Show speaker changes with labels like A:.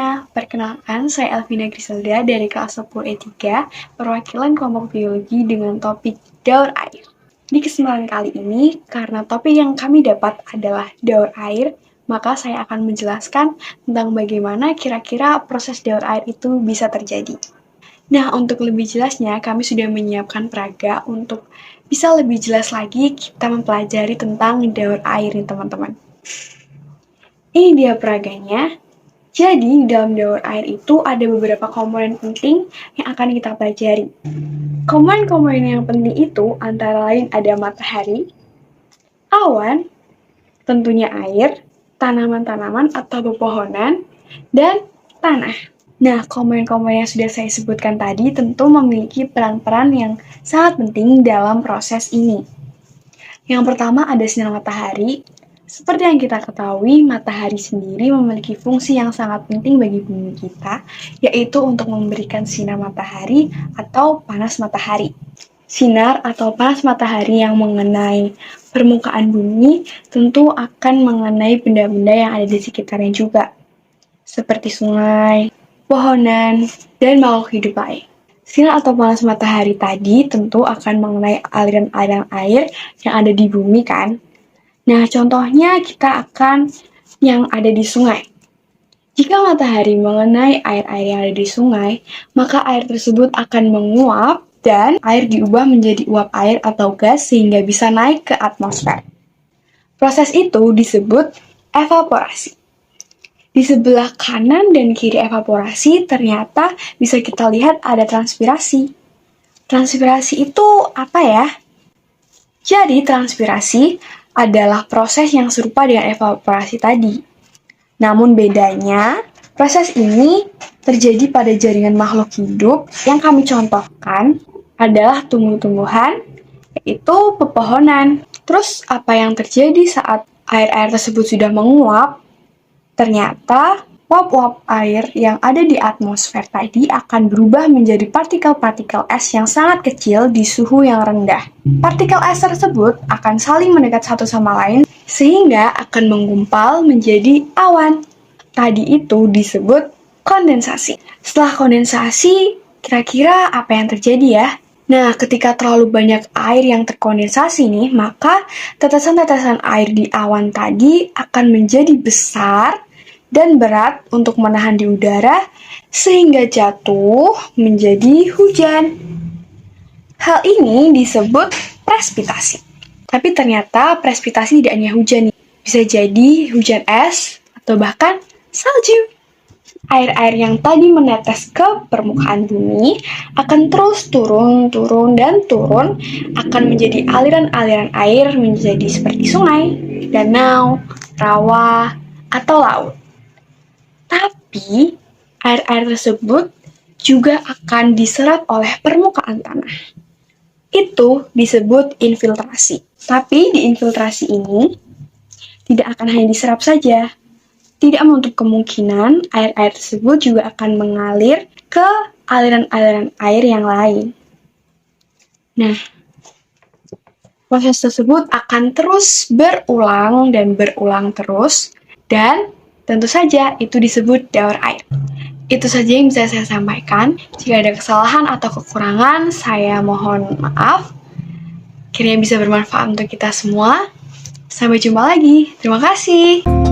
A: semuanya, perkenalkan saya Elvina Griselda dari kelas 10 E3, perwakilan kelompok biologi dengan topik daur air. Di kesempatan kali ini, karena topik yang kami dapat adalah daur air, maka saya akan menjelaskan tentang bagaimana kira-kira proses daur air itu bisa terjadi. Nah, untuk lebih jelasnya, kami sudah menyiapkan peraga untuk bisa lebih jelas lagi kita mempelajari tentang daur air nih teman-teman. Ini dia peraganya. Jadi, dalam daur air itu ada beberapa komponen penting yang akan kita pelajari. Komponen-komponen yang penting itu antara lain ada matahari, awan, tentunya air, tanaman-tanaman atau pepohonan, dan tanah. Nah, komponen-komponen yang sudah saya sebutkan tadi tentu memiliki peran-peran yang sangat penting dalam proses ini. Yang pertama ada sinar matahari. Seperti yang kita ketahui, matahari sendiri memiliki fungsi yang sangat penting bagi bumi kita, yaitu untuk memberikan sinar matahari atau panas matahari. Sinar atau panas matahari yang mengenai permukaan bumi tentu akan mengenai benda-benda yang ada di sekitarnya juga, seperti sungai, pohonan, dan makhluk hidup lain. Sinar atau panas matahari tadi tentu akan mengenai aliran-aliran air yang ada di bumi kan. Nah, contohnya kita akan yang ada di sungai. Jika matahari mengenai air-air yang ada di sungai, maka air tersebut akan menguap dan air diubah menjadi uap air atau gas sehingga bisa naik ke atmosfer. Proses itu disebut evaporasi. Di sebelah kanan dan kiri evaporasi ternyata bisa kita lihat ada transpirasi. Transpirasi itu apa ya? Jadi transpirasi adalah proses yang serupa dengan evaporasi tadi. Namun bedanya, proses ini terjadi pada jaringan makhluk hidup yang kami contohkan adalah tumbuh-tumbuhan, yaitu pepohonan. Terus apa yang terjadi saat air-air tersebut sudah menguap? Ternyata uap-uap air yang ada di atmosfer tadi akan berubah menjadi partikel-partikel es yang sangat kecil di suhu yang rendah. Partikel es tersebut akan saling mendekat satu sama lain sehingga akan menggumpal menjadi awan. Tadi itu disebut kondensasi. Setelah kondensasi, kira-kira apa yang terjadi ya? Nah, ketika terlalu banyak air yang terkondensasi nih, maka tetesan-tetesan air di awan tadi akan menjadi besar dan berat untuk menahan di udara sehingga jatuh menjadi hujan. Hal ini disebut presipitasi. Tapi ternyata presipitasi tidak hanya hujan nih. Bisa jadi hujan es atau bahkan salju. Air-air yang tadi menetes ke permukaan bumi akan terus turun, akan menjadi aliran-aliran air menjadi seperti sungai, danau, rawa, atau laut. Tapi, air-air tersebut juga akan diserap oleh permukaan tanah. Itu disebut infiltrasi. Tapi di infiltrasi ini, tidak akan hanya diserap saja. Tidak menutup kemungkinan air-air tersebut juga akan mengalir ke aliran-aliran air yang lain. Nah, proses tersebut akan terus berulang terus, dan tentu saja itu disebut daur air. Itu saja yang bisa saya sampaikan. Jika ada kesalahan atau kekurangan, saya mohon maaf. Kiranya bisa bermanfaat untuk kita semua. Sampai jumpa lagi. Terima kasih.